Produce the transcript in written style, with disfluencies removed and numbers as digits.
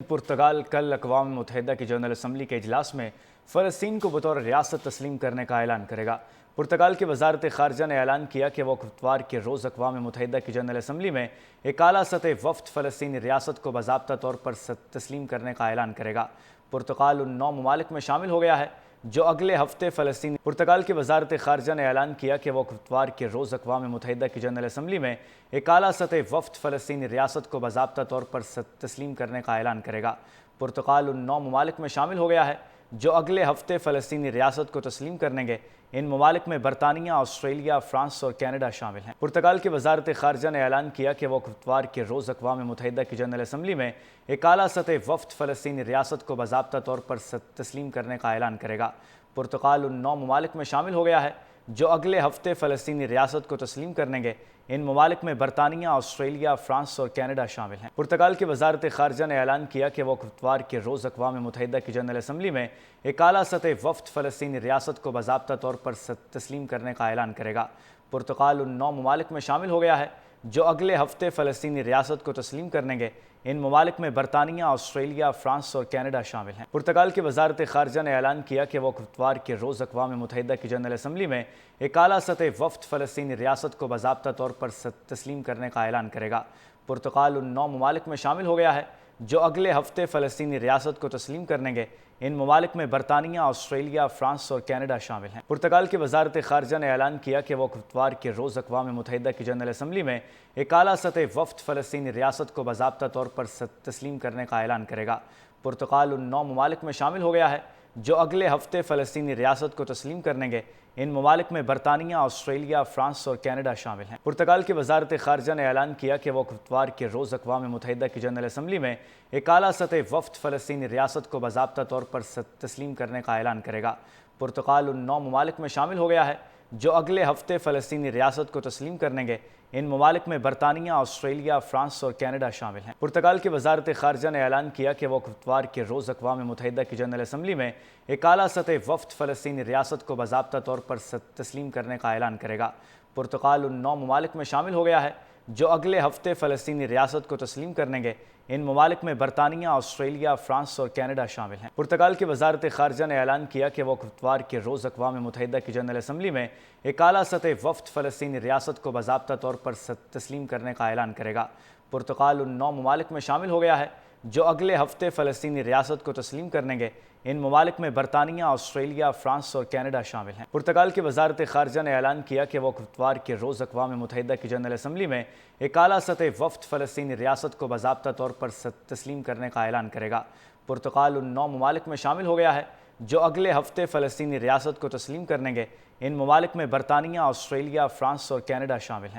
पुर्तगाल कल अक़वाम मुत्तहिदा की general assembly के इजलास में फ़लस्तीन को बतौर रियासत तस्लीम करने का ऐलान करेगा। पुर्तगाल की वज़ारत ख़ारजा ने ऐलान किया कि वो इतवार के रोज़ अक़वाम मुत्तहिदा की जनरल असम्बली में एक आला सतह वफ़द फ़लस्तीनी रियासत को बाज़ाब्ता तौर पर तस्लीम करने का ऐलान करेगा। पुर्तगाल उन 9 ममालिक में शामिल हो गया है जो अगले हफ्ते फ़लस्तीन। पुर्तगाल की वज़ारत ख़ारजा ने ऐलान किया कि वो इतवार के रोज़ अक़वाम मुत्तहिदा की जनरल असम्बली में एक आला सतह वफ़द फ़लस्तीनी रियासत को बाज़ाब्ता तौर पर तस्लीम करने का ऐलान करेगा। पुर्तगाल उन 9 ममालिक में शामिल हो गया है जो अगले हफ्ते फ़लस्तीनी रियासत को तस्लीम करेंगे। इन ममालिक में बरतानिया, ऑस्ट्रेलिया, फ्रांस और कैनेडा शामिल हैं। पुर्तगाल की वज़ारत ख़ारजा ने ऐलान किया कि वो इतवार के रोज़ अक़वाम मुत्तहिदा की जनरल असम्बली में एक आला सतह वफ़द फ़लस्तीनी रियासत को बाज़ाब्ता तौर पर तस्लीम करने का ऐलान करेगा। पुर्तगाल उन 9 ममालिक में शामिल हो गया है जो अगले हफ्ते फ़लस्तीनी रियासत को तस्लीम करेंगे। इन ममालिक में बरतानिया, ऑस्ट्रेलिया, फ्रांस और कैनेडा शामिल हैं। पुर्तगाल की वज़ारत ख़ारजा ने ऐलान किया कि वो इतवार के रोज़ अक़वाम मुत्तहिदा की जनरल असम्बली में एक आला सतह वफ़द फ़लस्तीनी रियासत को बाज़ाब्ता तौर पर तस्लीम करने का ऐलान करेगा। पुर्तगाल उन 9 ममालिक में शामिल हो गया है जो अगले हफ्ते फ़लस्तीनी रियासत को तस्लीम करेंगे। इन ममालिक में बरतानिया, ऑस्ट्रेलिया, फ्रांस और कैनेडा शामिल हैं। पुर्तगाल की वज़ारत ख़ारजा ने ऐलान किया कि वो इतवार के रोज़ अक़वाम मुत्तहिदा की जनरल असम्बली में एक आला सतह वफ़द फ़लस्तीनी रियासत को बाज़ाब्ता तौर पर तस्लीम करने का ऐलान करेगा। पुर्तगाल उन 9 ममालिक में शामिल हो गया है जो अगले हफ्ते फ़लस्तीनी रियासत को तस्लीम करेंगे। इन ममालिक में बरतानिया, ऑस्ट्रेलिया, फ्रांस और कैनेडा शामिल हैं। पुर्तगाल की वज़ारत ख़ारजा ने ऐलान किया कि वो इतवार के रोज़ अक़वाम मुत्तहिदा की जनरल असम्बली में एक आला सतह वफ़द फ़लस्तीनी रियासत को बाज़ाब्ता तौर पर तस्लीम करने का ऐलान करेगा। पुर्तगाल उन 9 ममालिक में शामिल हो गया है जो अगले हफ्ते फ़लस्तीनी रियासत को तस्लीम करेंगे। इन ममालिक में बरतानिया, ऑस्ट्रेलिया, फ्रांस और कैनेडा शामिल हैं। पुर्तगाल की वज़ारत ख़ारजा ने ऐलान किया कि वो इतवार के रोज़ अक़वाम मुत्तहिदा की जनरल असम्बली में एक आला सतह वफ़द फ़लस्तीनी रियासत को बाज़ाब्ता तौर पर तस्लीम करने का ऐलान करेगा। पुर्तगाल उन 9 ममालिक में शामिल हो गया है जो अगले हफ्ते फ़लस्तीनी रियासत को तस्लीम करेंगे। इन ममालिक में बरतानिया, ऑस्ट्रेलिया, फ्रांस और कैनेडा शामिल हैं। पुर्तगाल की वज़ारत ख़ारजा ने ऐलान किया कि वो इतवार के रोज़ अक़वाम मुत्तहिदा की जनरल असम्बली में एक आला सतह वफ़द फ़लस्तीनी रियासत को बाज़ाब्ता तौर पर तस्लीम करने का ऐलान करेगा। पुर्तगाल उन 9 ममालिक में शामिल हो गया है जो अगले हफ्ते फ़लस्तीनी रियासत को तस्लीम करेंगे। इन ममालिक में बरतानिया, ऑस्ट्रेलिया, फ्रांस और कैनेडा शामिल हैं। पुर्तगाल की वज़ारत ख़ारजा ने ऐलान किया कि वो इतवार के रोज़ अक़वाम मुत्तहिदा की जनरल असम्बली में एक आला सतह वफ़द फ़लस्तीनी रियासत को बाज़ाब्ता तौर पर तस्लीम करने का ऐलान करेगा। पुर्तगाल उन 9 ममालिक में शामिल हो गया है जो अगले हफ्ते फ़लस्तीनी रियासत को तस्लीम करेंगे। इन ममालिक में बरतानिया, ऑस्ट्रेलिया, फ्रांस और कैनेडा शामिल हैं। पुर्तगाल की वज़ारत ख़ारजा ने ऐलान किया कि वो इतवार के रोज़ अक़वाम मुत्तहिदा की जनरल असम्बली में एक आला सतह वफ़द फ़लस्तीनी रियासत को बाज़ाब्ता तौर पर तस्लीम करने का ऐलान करेगा। पुर्तगाल उन 9 ममालिक में शामिल हो गया है जो अगले हफ्ते फ़लस्तीनी रियासत को तस्लीम करेंगे। इन ममालिक में बरतानिया, ऑस्ट्रेलिया, फ्रांस और कैनेडा शामिल हैं।